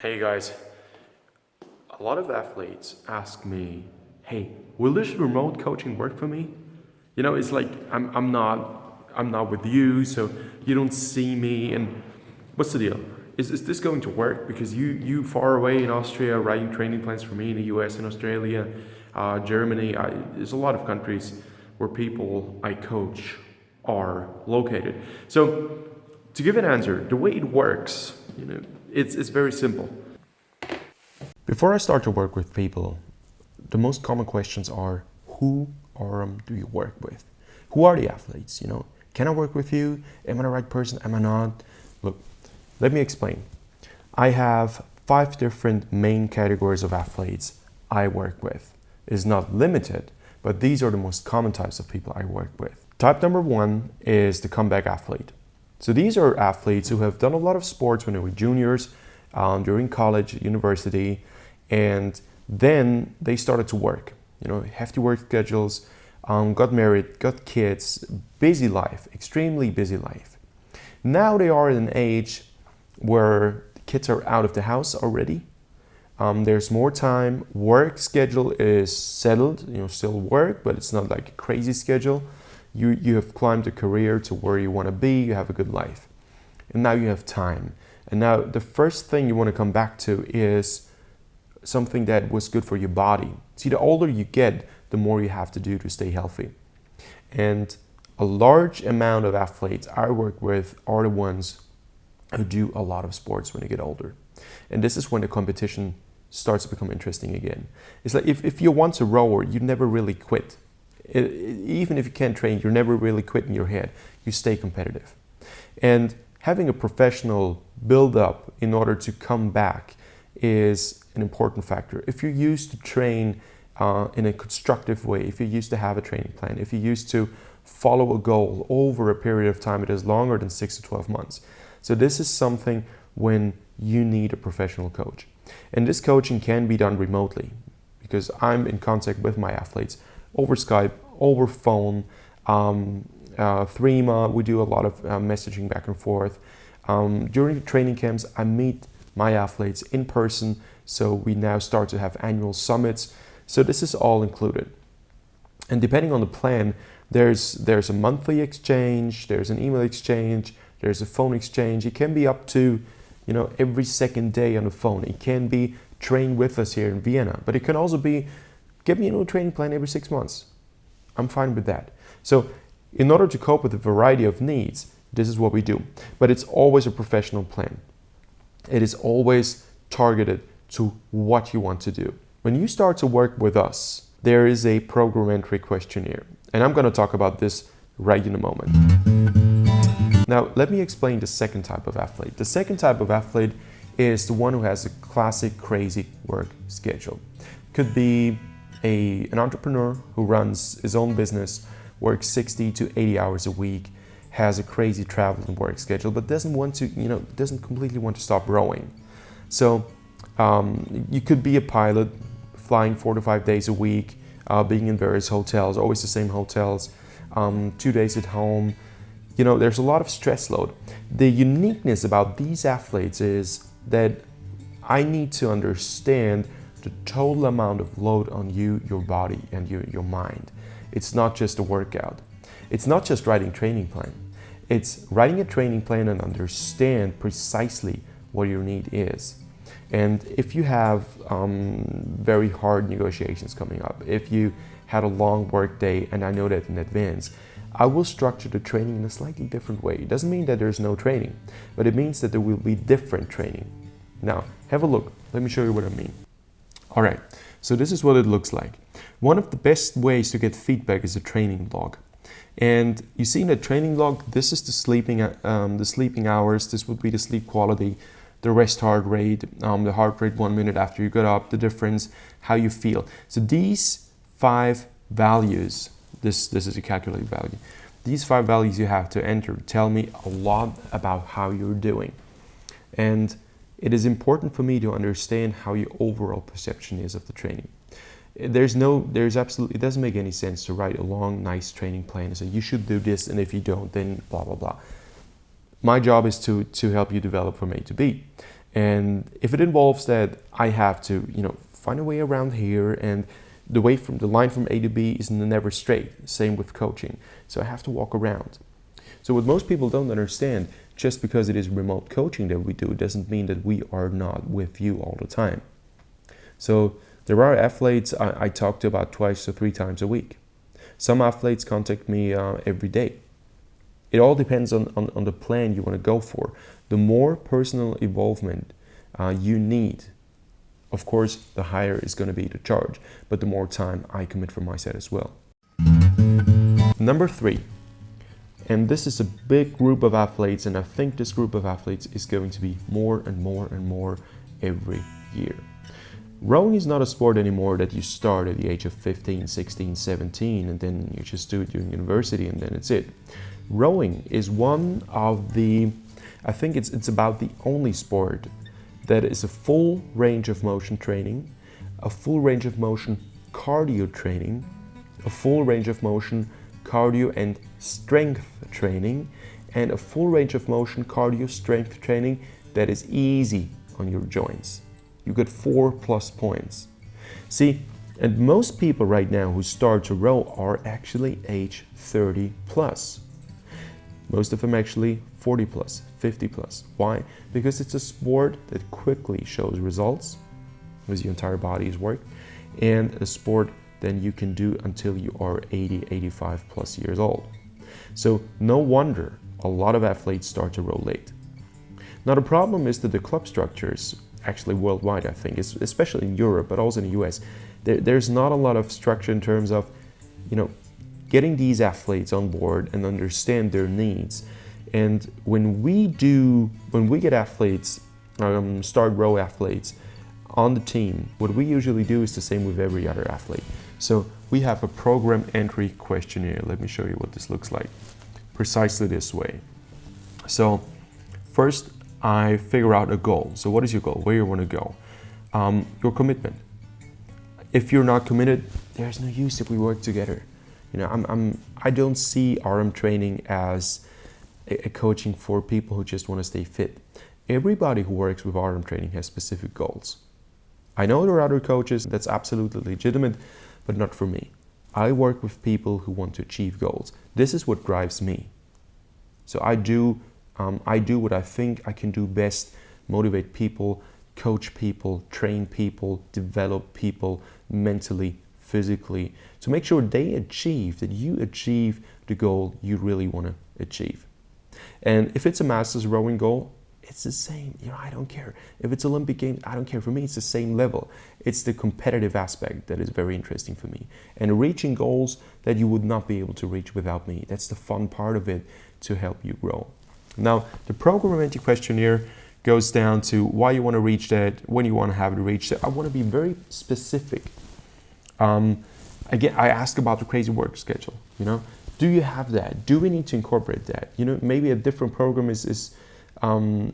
Hey guys, a lot of athletes ask me, "Hey, will this remote coaching work for me?" It's like I'm not with you, so you don't see me. And what's the deal? Is this going to work? Because you far away in Austria writing training plans for me in the U.S. and Australia, Germany. There's a lot of countries where people I coach are located. So to give an answer, the way it works, it's very simple. Before I start to work with people, the most common questions are, who do you work with? Who are the athletes? Can I work with you? Am I the right person? Am I not? Look, let me explain. I have 5 different main categories of athletes I work with. It's not limited, but these are the most common types of people I work with. Type number 1 is the comeback athlete. So these are athletes who have done a lot of sports when they were juniors, during college, university, and then they started to work. Hefty work schedules, got married, got kids, busy life, extremely busy life. Now they are at an age where the kids are out of the house already. There's more time. Work schedule is settled. Still work, but it's not like a crazy schedule. You have climbed a career to where you want to be. You have a good life, and now you have time. And now the first thing you want to come back to is something that was good for your body. See, the older you get, the more you have to do to stay healthy. And a large amount of athletes I work with are the ones who do a lot of sports when they get older. And this is when the competition starts to become interesting again. It's like if you're once a rower, you never really quit. Even if you can't train, you're never really quit in your head. You stay competitive. And having a professional build up in order to come back is an important factor. If you're used to train in a constructive way, if you're used to have a training plan, if you're used to follow a goal over a period of time that is longer than 6 to 12 months. So this is something when you need a professional coach. And this coaching can be done remotely because I'm in contact with my athletes over Skype, over phone, Threema. We do a lot of messaging back and forth. During the training camps, I meet my athletes in person, so we now start to have annual summits. So this is all included. And depending on the plan, there's a monthly exchange, there's an email exchange, there's a phone exchange. It can be up to every second day on the phone. It can be train with us here in Vienna, but it can also be get me a new training plan every 6 months. I'm fine with that. So in order to cope with a variety of needs, this is what we do. But it's always a professional plan. It is always targeted to what you want to do. When you start to work with us, there is a program entry questionnaire. And I'm going to talk about this right in a moment. Now, let me explain the second type of athlete. The second type of athlete is the one who has a classic crazy work schedule. Could be an entrepreneur who runs his own business, works 60 to 80 hours a week, has a crazy travel and work schedule, but doesn't completely want to stop rowing. So you could be a pilot, flying 4 to 5 days a week, being in various hotels, always the same hotels, 2 days at home. There's a lot of stress load. The uniqueness about these athletes is that I need to understand the total amount of load on you, your body, and your mind. It's not just a workout. It's not just writing training plan. It's writing a training plan and understand precisely what your need is. And if you have very hard negotiations coming up, if you had a long work day, and I know that in advance, I will structure the training in a slightly different way. It doesn't mean that there's no training, but it means that there will be different training. Now, have a look. Let me show you what I mean. All right, so this is what it looks like. One of the best ways to get feedback is a training log. And you see in the training log, this is the sleeping hours, this would be the sleep quality, the rest heart rate, the heart rate 1 minute after you got up, the difference, how you feel. So these 5 values, this is a calculated value. These 5 values you have to enter tell me a lot about how you're doing. And it is important for me to understand how your overall perception is of the training. It doesn't make any sense to write a long, nice training plan and say, you should do this, and if you don't, then blah, blah, blah. My job is to help you develop from A to B. And if it involves that I have to, find a way around here, and the line from A to B is never straight. Same with coaching. So I have to walk around. So what most people don't understand, just because it is remote coaching that we do, doesn't mean that we are not with you all the time. So there are athletes I talk to about 2 to 3 times a week. Some athletes contact me every day. It all depends on the plan you want to go for. The more personal involvement you need, of course, the higher is going to be the charge, but the more time I commit from my side as well. Number 3, and this is a big group of athletes, and I think this group of athletes is going to be more and more and more every year. Rowing is not a sport anymore that you start at the age of 15, 16, 17, and then you just do it during university and then it's it. Rowing is one of the, I think it's about the only sport that is a full range of motion training, a full range of motion cardio training, a full range of motion cardio and strength training, and a full range of motion cardio strength training that is easy on your joints. You get 4+ points. See, and most people right now who start to row are actually age 30+. Most of them actually 40+, 50+. Why? Because it's a sport that quickly shows results, because your entire body is worked, and a sport that you can do until you are 80, 85+ years old. So no wonder a lot of athletes start to row late. Now the problem is that the club structures, actually worldwide I think, especially in Europe, but also in the US, there's not a lot of structure in terms of, getting these athletes on board and understand their needs. And when we get athletes, start row athletes on the team, what we usually do is the same with every other athlete. So we have a program entry questionnaire. Let me show you what this looks like. Precisely this way. So first I figure out a goal. So what is your goal? Where you want to go? Your commitment. If you're not committed, there's no use if we work together. I don't see RM training as a coaching for people who just want to stay fit. Everybody who works with RM training has specific goals. I know there are other coaches, that's absolutely legitimate, but not for me. I work with people who want to achieve goals. This is what drives me. So I do what I think I can do best: motivate people, coach people, train people, develop people mentally, physically, to make sure that you achieve the goal you really want to achieve. And if it's a master's rowing goal, it's the same. I don't care. If it's Olympic Games, I don't care. For me, it's the same level. It's the competitive aspect that is very interesting for me. And reaching goals that you would not be able to reach without me. That's the fun part of it, to help you grow. Now, the program entry questionnaire goes down to why you want to reach that, when you want to have it reached. I want to be very specific. Again, I ask about the crazy work schedule. Do you have that? Do we need to incorporate that? Maybe a different program is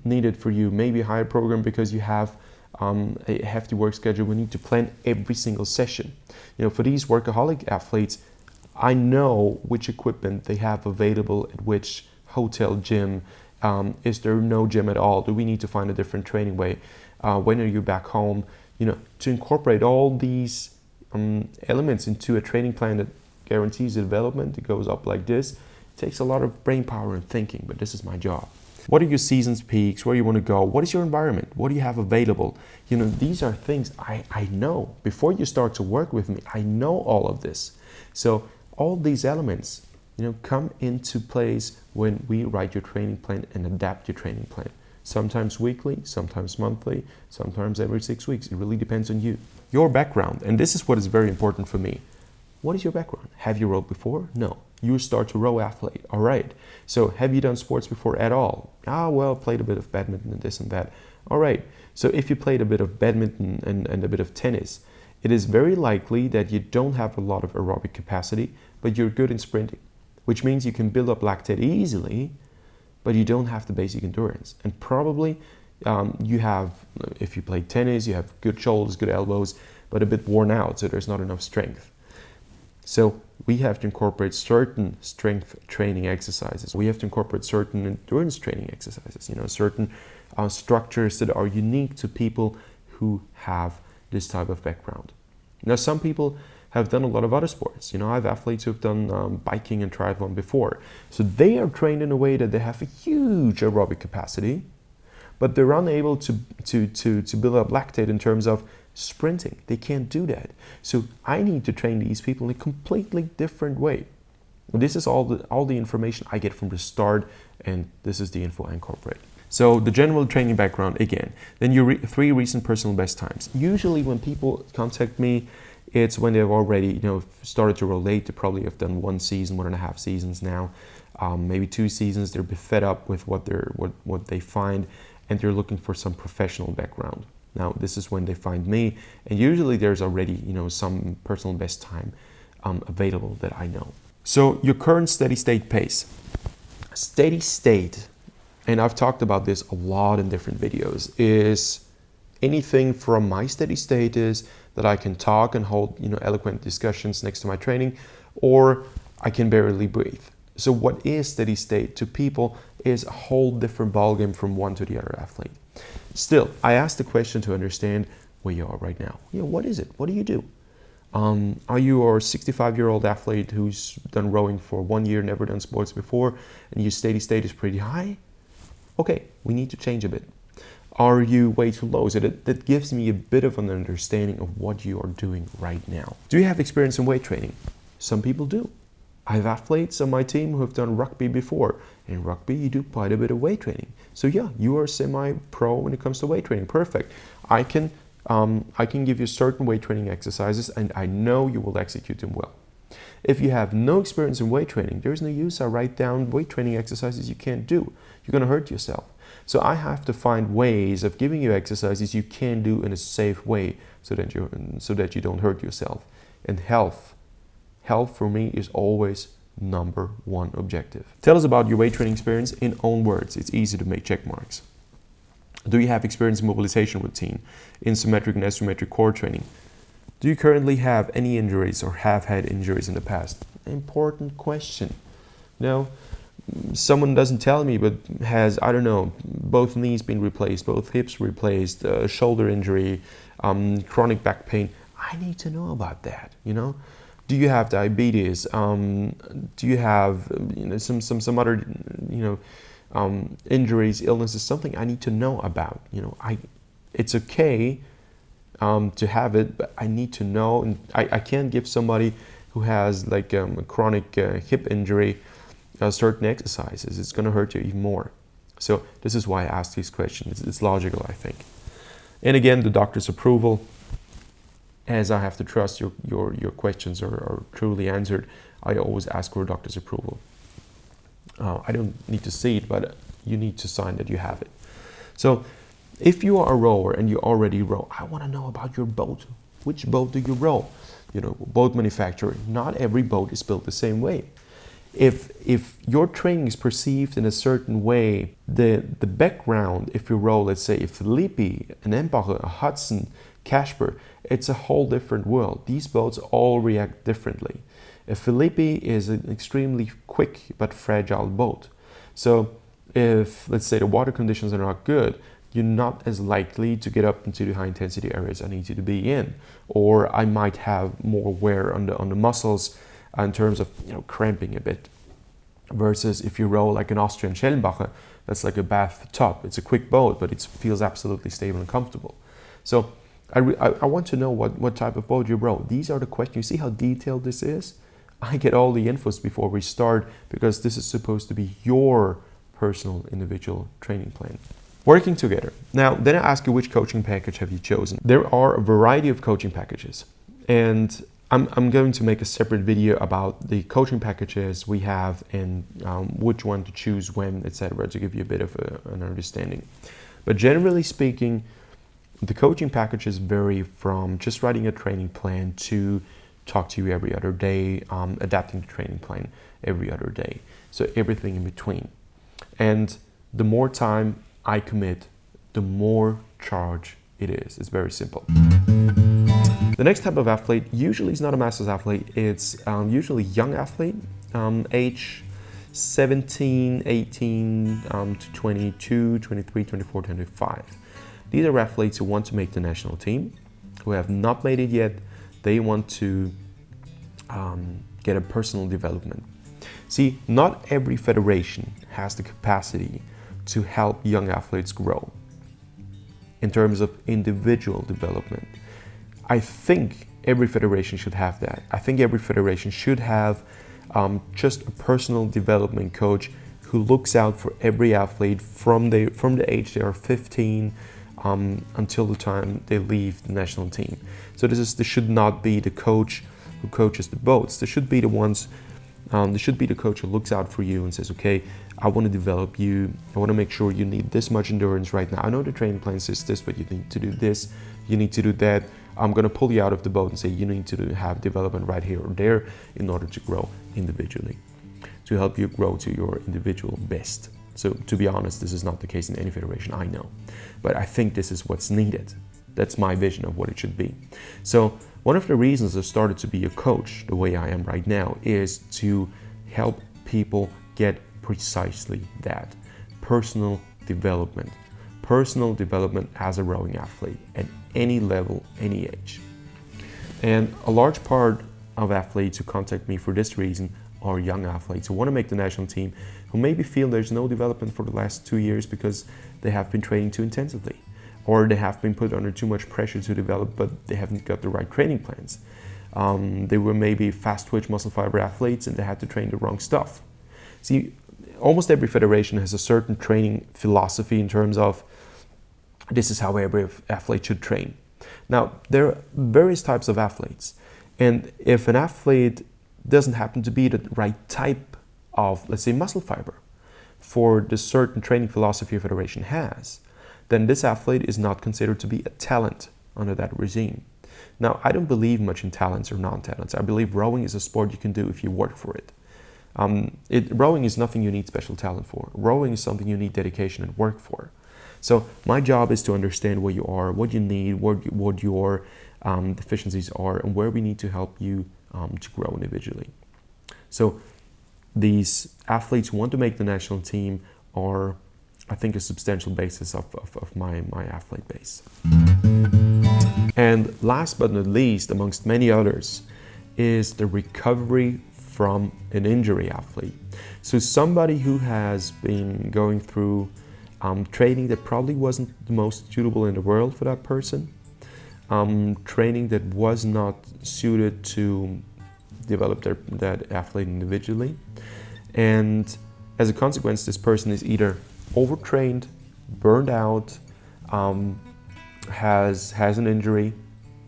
needed for you. Maybe a higher program because you have a hefty work schedule. We need to plan every single session. For these workaholic athletes, I know which equipment they have available at which hotel gym. Is there no gym at all? Do we need to find a different training way? When are you back home? To incorporate all these elements into a training plan that guarantees the development. It goes up like this. It takes a lot of brain power and thinking, but this is my job. What are your season's peaks? Where you want to go? What is your environment? What do you have available? These are things I know. Before you start to work with me, I know all of this. So all these elements, come into place when we write your training plan and adapt your training plan. Sometimes weekly, sometimes monthly, sometimes every 6 weeks. It really depends on you. Your background, and this is what is very important for me. What is your background? Have you rowed before? No. You start to row athlete. All right. So have you done sports before at all? Well, played a bit of badminton and this and that. All right. So if you played a bit of badminton and a bit of tennis, it is very likely that you don't have a lot of aerobic capacity, but you're good in sprinting, which means you can build up lactate easily, but you don't have the basic endurance. And probably you have, if you play tennis, you have good shoulders, good elbows, but a bit worn out, so there's not enough strength. So we have to incorporate certain strength training exercises. We have to incorporate certain endurance training exercises, certain structures that are unique to people who have this type of background. Now, some people have done a lot of other sports. I have athletes who've done biking and triathlon before. So they are trained in a way that they have a huge aerobic capacity, but they're unable to build up lactate in terms of sprinting. They can't do that. So I need to train these people in a completely different way. This is all the information I get from the start, and this is the info I incorporate. So the general training background again. Then your 3 recent personal best times. Usually when people contact me, it's when they've already started to relate. They probably have done 1 season, 1.5 seasons now, maybe 2 seasons. They're a bit fed up with what they find, and they're looking for some professional background. Now, this is when they find me, and usually there's already some personal best time available that I know. So your current steady state pace. Steady state, and I've talked about this a lot in different videos, is anything from my steady state is that I can talk and hold eloquent discussions next to my training, or I can barely breathe. So what is steady state to people is a whole different ballgame from one to the other athlete. Still, I asked the question to understand where you are right now. What is it? What do you do? Are you a 65-year-old athlete who's done rowing for 1 year, never done sports before, and your steady state is pretty high? Okay, we need to change a bit. Are you way too low? So that gives me a bit of an understanding of what you are doing right now. Do you have experience in weight training? Some people do. I have athletes on my team who have done rugby before. In rugby, you do quite a bit of weight training. So yeah, you are semi-pro when it comes to weight training. Perfect. I can give you certain weight training exercises, and I know you will execute them well. If you have no experience in weight training, there's no use I write down weight training exercises you can't do. You're going to hurt yourself. So I have to find ways of giving you exercises you can do in a safe way so that you don't hurt yourself. And health for me is always number 1 objective. Tell us about your weight training experience in own words. It's easy to make check marks. Do you have experience in mobilization routine, in symmetric and asymmetric core training? Do you currently have any injuries or have had injuries in the past? Important question. Someone doesn't tell me, but has, both knees been replaced, both hips replaced, shoulder injury, chronic back pain. I need to know about that, Do you have diabetes? Do you have some other injuries, illnesses? Something I need to know about. It's okay to have it, but I need to know. And I can't give somebody who has a chronic hip injury certain exercises. It's going to hurt you even more. So this is why I ask these questions. It's logical, I think. And again, the doctor's approval. As I have to trust your questions are truly answered, I always ask for a doctor's approval. I don't need to see it, but you need to sign that you have it. So if you are a rower and you already row, I want to know about your boat. Which boat do you row? Boat manufacturer, not every boat is built the same way. If your training is perceived in a certain way, the background, if you row, let's say, a Philippi, an Embacher, a Hudson, Casper, it's a whole different world. These boats all react differently. A Philippi is an extremely quick but fragile boat. So if, let's say, the water conditions are not good, you're not as likely to get up into the high intensity areas I need you to be in. Or I might have more wear on the muscles in terms of cramping a bit. Versus if you row like an Austrian Schellenbacher, that's like a bathtub. It's a quick boat, but it feels absolutely stable and comfortable. So I want to know what type of boat you row. These are the questions. You see how detailed this is? I get all the infos before we start because this is supposed to be your personal individual training plan. Working together. Now, then I ask you, which coaching package have you chosen? There are a variety of coaching packages, and I'm going to make a separate video about the coaching packages we have and which one to choose when, etc., to give you a bit of an understanding. But generally speaking, the coaching packages vary from just writing a training plan to talk to you every other day, adapting the training plan every other day. So everything in between. And the more time I commit, the more charge it is. It's very simple. The next type of athlete usually is not a master's athlete. It's usually young athlete, age 17, 18 to 22, 23, 24, 25. These are athletes who want to make the national team, who have not made it yet. They want to get a personal development. See, not every federation has the capacity to help young athletes grow in terms of individual development. I think every federation should have that. I think every federation should have just a personal development coach who looks out for every athlete from the age they are 15 until the time they leave the national team. So this should not be the coach who coaches the boats. There should be the coach who looks out for you and says, okay, I want to develop you. I want to make sure you need this much endurance right now. I know the training plan says this, but you need to do this. You need to do that. I'm going to pull you out of the boat and say you need to have development right here or there in order to grow individually, to help you grow to your individual best. So to be honest, this is not the case in any federation, I know. But I think this is what's needed. That's my vision of what it should be. So one of the reasons I started to be a coach the way I am right now is to help people get precisely that, personal development. Personal development as a rowing athlete at any level, any age. And a large part of athletes who contact me for this reason are young athletes who want to make the national team, who maybe feel there's no development for the last 2 years because they have been training too intensively, or they have been put under too much pressure to develop, but they haven't got the right training plans. They were maybe fast twitch muscle fiber athletes and they had to train the wrong stuff. See, almost every federation has a certain training philosophy in terms of this is how every athlete should train. Now, there are various types of athletes, and if an athlete doesn't happen to be the right type of, let's say, muscle fiber for the certain training philosophy a federation has, then this athlete is not considered to be a talent under that regime. Now, I don't believe much in talents or non-talents. I believe rowing is a sport you can do if you work for it. Rowing is nothing you need special talent for. Rowing is something you need dedication and work for. So my job is to understand where you are, what you need, what your deficiencies are, and where we need to help you to grow individually. So these athletes who want to make the national team are, I think, a substantial basis of my athlete base. And last but not least, amongst many others, is the recovery from an injury athlete. So somebody who has been going through training that probably wasn't the most suitable in the world for that person, training that was not suited to develop that athlete individually, and as a consequence, this person is either overtrained, burned out, has an injury,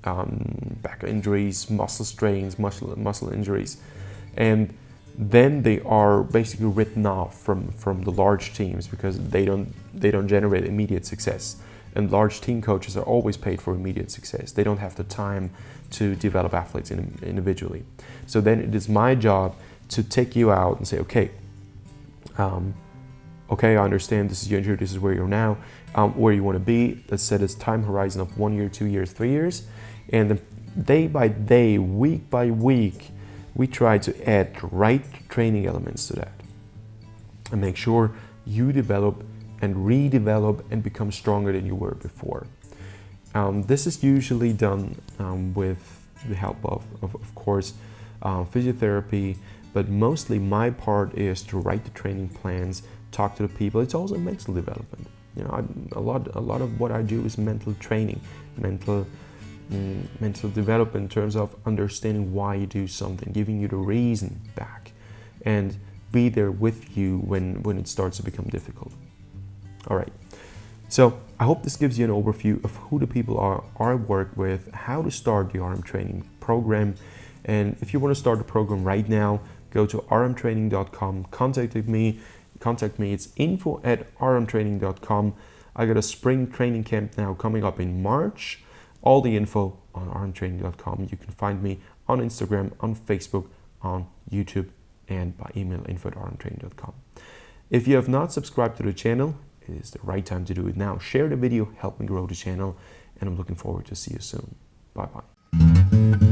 back injuries, muscle strains, muscle injuries, and then they are basically written off from the large teams because they don't generate immediate success. And large team coaches are always paid for immediate success. They don't have the time to develop athletes individually. So then it is my job to take you out and say, okay, I understand this is your injury, this is where you're now, where you want to be. Let's set a time horizon of 1 year, 2 years, 3 years. And then day by day, week by week, we try to add the right training elements to that and make sure you develop and redevelop and become stronger than you were before. This is usually done with the help of course, physiotherapy, but mostly my part is to write the training plans, talk to the people. It's also mental development. You know, a lot of what I do is mental training, mental development in terms of understanding why you do something, giving you the reason back, and be there with you when it starts to become difficult. All right, so I hope this gives you an overview of who the people are I work with, how to start the RM training program, and if you want to start the program right now, go to aramtraining.com, contact me. It's info@aramtraining.com. I got a spring training camp now coming up in March. All the info on aramtraining.com. You can find me on Instagram, on Facebook, on YouTube, and by email info@aramtraining.com. If you have not subscribed to the channel, it is the right time to do it now. Share the video, help me grow the channel, and I'm looking forward to see you soon. Bye-bye. you.